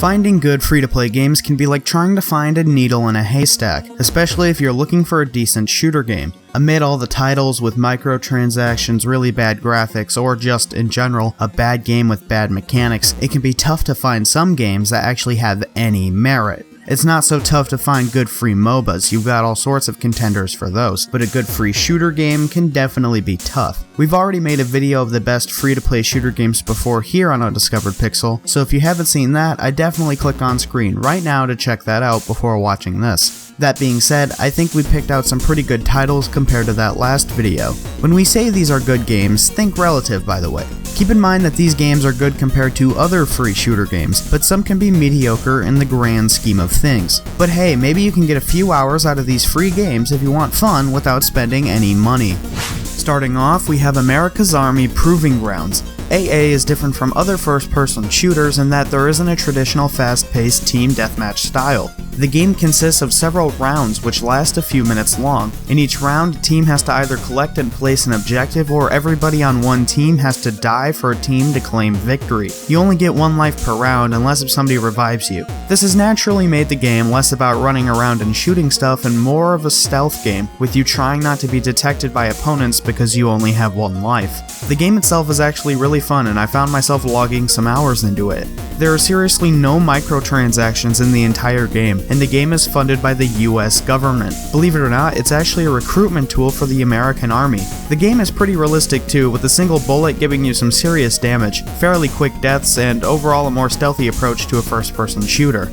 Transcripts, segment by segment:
Finding good free-to-play games can be like trying to find a needle in a haystack, especially if you're looking for a decent shooter game. Amid all the titles with microtransactions, really bad graphics, or just, in general, a bad game with bad mechanics, it can be tough to find some games that actually have any merit. It's not so tough to find good free MOBAs, you've got all sorts of contenders for those, but a good free shooter game can definitely be tough. We've already made a video of the best free-to-play shooter games before here on UndiscoveredPixel, so if you haven't seen that, I definitely click on screen right now to check that out before watching this. That being said, I think we picked out some pretty good titles compared to that last video. When we say these are good games, think relative by the way. Keep in mind that these games are good compared to other free shooter games, but some can be mediocre in the grand scheme of things. But hey, maybe you can get a few hours out of these free games if you want fun without spending any money. Starting off, we have America's Army Proving Grounds. AA is different from other first-person shooters in that there isn't a traditional fast-paced team deathmatch style. The game consists of several rounds which last a few minutes long. In each round, a team has to either collect and place an objective, or everybody on one team has to die for a team to claim victory. You only get one life per round unless somebody revives you. This has naturally made the game less about running around and shooting stuff and more of a stealth game, with you trying not to be detected by opponents because you only have one life. The game itself is actually really fun, and I found myself logging some hours into it. There are seriously no microtransactions in the entire game, and the game is funded by the US government. Believe it or not, it's actually a recruitment tool for the American Army. The game is pretty realistic too, with a single bullet giving you some serious damage, fairly quick deaths, and overall a more stealthy approach to a first-person shooter.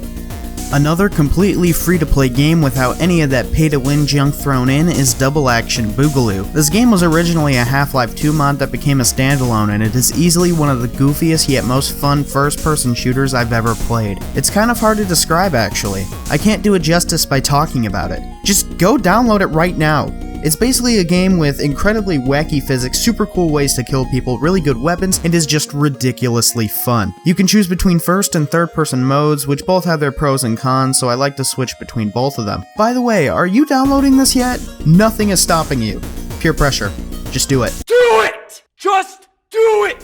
Another completely free-to-play game without any of that pay-to-win junk thrown in is Double Action Boogaloo. This game was originally a Half-Life 2 mod that became a standalone, and it is easily one of the goofiest yet most fun first-person shooters I've ever played. It's kind of hard to describe actually. I can't do it justice by talking about it. Just go download it right now. It's basically a game with incredibly wacky physics, super cool ways to kill people, really good weapons, and is just ridiculously fun. You can choose between first and third person modes, which both have their pros and cons, so I like to switch between both of them. By the way, are you downloading this yet? Nothing is stopping you. Peer pressure. Just do it. Do it! Just do it!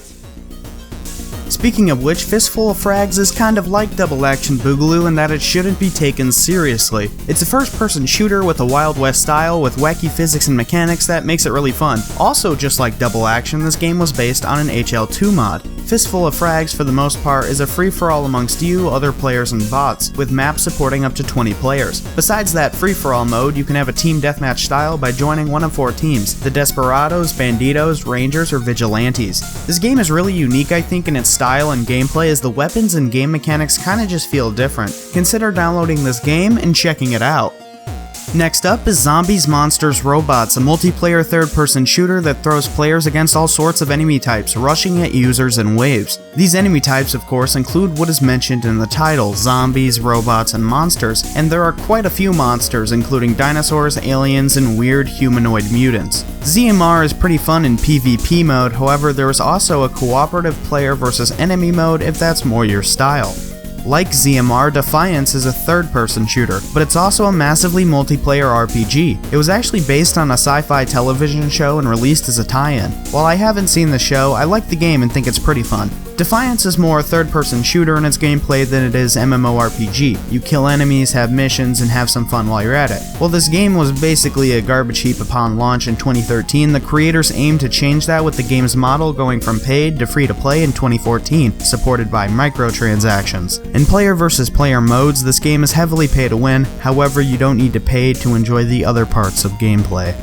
Speaking of which, Fistful of Frags is kind of like Double Action Boogaloo in that it shouldn't be taken seriously. It's a first-person shooter with a Wild West style with wacky physics and mechanics that makes it really fun. Also, just like Double Action, this game was based on an HL2 mod. Fistful of Frags, for the most part, is a free-for-all amongst you, other players, and bots, with maps supporting up to 20 players. Besides that free-for-all mode, you can have a team deathmatch style by joining one of 4 teams: the Desperados, Banditos, Rangers, or Vigilantes. This game is really unique, I think, in its style and gameplay, as the weapons and game mechanics kinda just feel different. Consider downloading this game and checking it out. Next up is Zombies, Monsters, Robots, a multiplayer third-person shooter that throws players against all sorts of enemy types, rushing at users in waves. These enemy types, of course, include what is mentioned in the title: zombies, robots, and monsters, and there are quite a few monsters, including dinosaurs, aliens, and weird humanoid mutants. ZMR is pretty fun in PvP mode, however there is also a cooperative player versus enemy mode if that's more your style. Like ZMR, Defiance is a third-person shooter, but it's also a massively multiplayer RPG. It was actually based on a sci-fi television show and released as a tie-in. While I haven't seen the show, I like the game and think it's pretty fun. Defiance is more a third-person shooter in its gameplay than it is MMORPG. You kill enemies, have missions, and have some fun while you're at it. While this game was basically a garbage heap upon launch in 2013, the creators aimed to change that with the game's model going from paid to free-to-play in 2014, supported by microtransactions. In player versus player modes, this game is heavily pay to win, however you don't need to pay to enjoy the other parts of gameplay.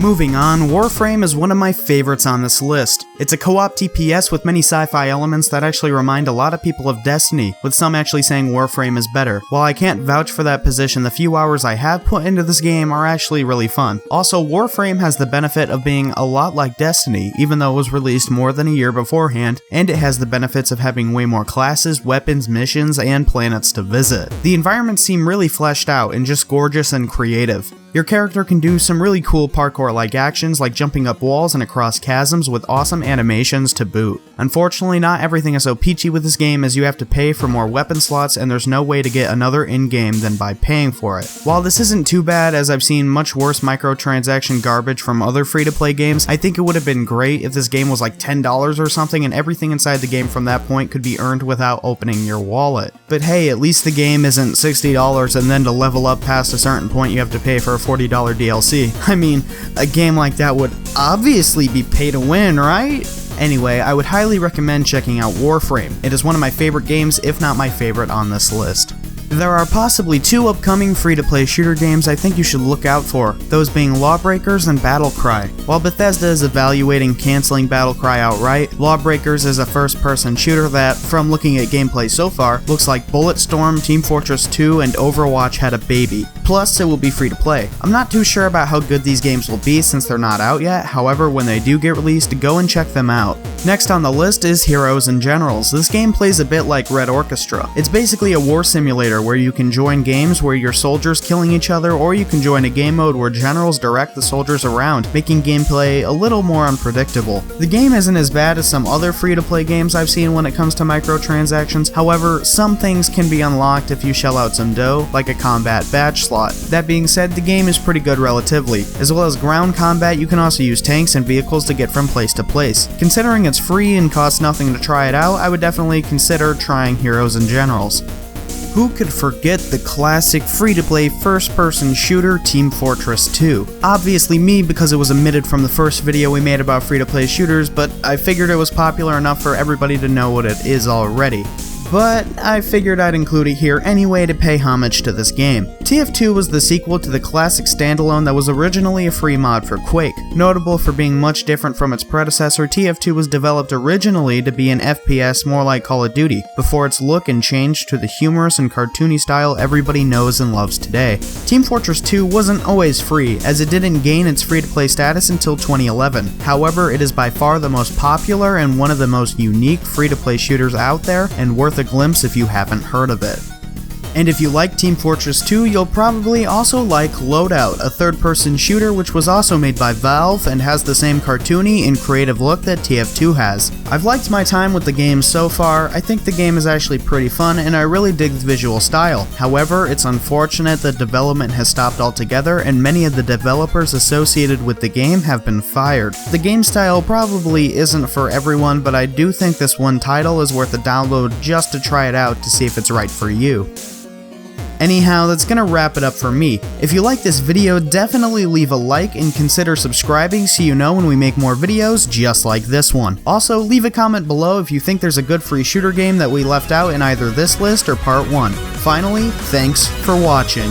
Moving on, Warframe is one of my favorites on this list. It's a co-op TPS with many sci-fi elements that actually remind a lot of people of Destiny, with some actually saying Warframe is better. While I can't vouch for that position, the few hours I have put into this game are actually really fun. Also, Warframe has the benefit of being a lot like Destiny, even though it was released more than a year beforehand, and it has the benefits of having way more classes, weapons, missions, and planets to visit. The environments seem really fleshed out and just gorgeous and creative. Your character can do some really cool parkour-like actions like jumping up walls and across chasms with awesome animations to boot. Unfortunately, not everything is so peachy with this game as you have to pay for more weapon slots and there's no way to get another in-game than by paying for it. While this isn't too bad, as I've seen much worse microtransaction garbage from other free-to-play games, I think it would have been great if this game was like $10 or something and everything inside the game from that point could be earned without opening your wallet. But hey, at least the game isn't $60 and then to level up past a certain point you have to pay for a $40 DLC. I mean, a game like that would obviously be pay to win, right? Anyway, I would highly recommend checking out Warframe. It is one of my favorite games, if not my favorite on this list. There are possibly two upcoming free-to-play shooter games I think you should look out for, those being Lawbreakers and Battlecry. While Bethesda is evaluating canceling Battlecry outright, Lawbreakers is a first-person shooter that, from looking at gameplay so far, looks like Bulletstorm, Team Fortress 2, and Overwatch had a baby. Plus, it will be free to play. I'm not too sure about how good these games will be since they're not out yet, however, when they do get released, go and check them out. Next on the list is Heroes and Generals. This game plays a bit like Red Orchestra. It's basically a war simulator where you can join games where your soldiers killing each other, or you can join a game mode where generals direct the soldiers around, making gameplay a little more unpredictable. The game isn't as bad as some other free-to-play games I've seen when it comes to microtransactions, however, some things can be unlocked if you shell out some dough, like a combat badge slot. That being said, the game is pretty good relatively. As well as ground combat, you can also use tanks and vehicles to get from place to place. Considering it's free and costs nothing to try it out, I would definitely consider trying Heroes and Generals. Who could forget the classic free-to-play first-person shooter Team Fortress 2? Obviously me, because it was omitted from the first video we made about free-to-play shooters, but I figured it was popular enough for everybody to know what it is already. But I figured I'd include it here anyway to pay homage to this game. TF2 was the sequel to the classic standalone that was originally a free mod for Quake. Notable for being much different from its predecessor, TF2 was developed originally to be an FPS more like Call of Duty, before its look and changed to the humorous and cartoony style everybody knows and loves today. Team Fortress 2 wasn't always free, as it didn't gain its free-to-play status until 2011. However, it is by far the most popular and one of the most unique free-to-play shooters out there, and worth a glimpse if you haven't heard of it. And if you like Team Fortress 2, you'll probably also like Loadout, a third-person shooter which was also made by Valve and has the same cartoony and creative look that TF2 has. I've liked my time with the game so far. I think the game is actually pretty fun and I really dig the visual style. However, it's unfortunate that development has stopped altogether and many of the developers associated with the game have been fired. The game style probably isn't for everyone, but I do think this one title is worth a download just to try it out to see if it's right for you. Anyhow, that's gonna wrap it up for me. If you like this video, definitely leave a like and consider subscribing so you know when we make more videos just like this one. Also, leave a comment below if you think there's a good free shooter game that we left out in either this list or part 1. Finally, thanks for watching.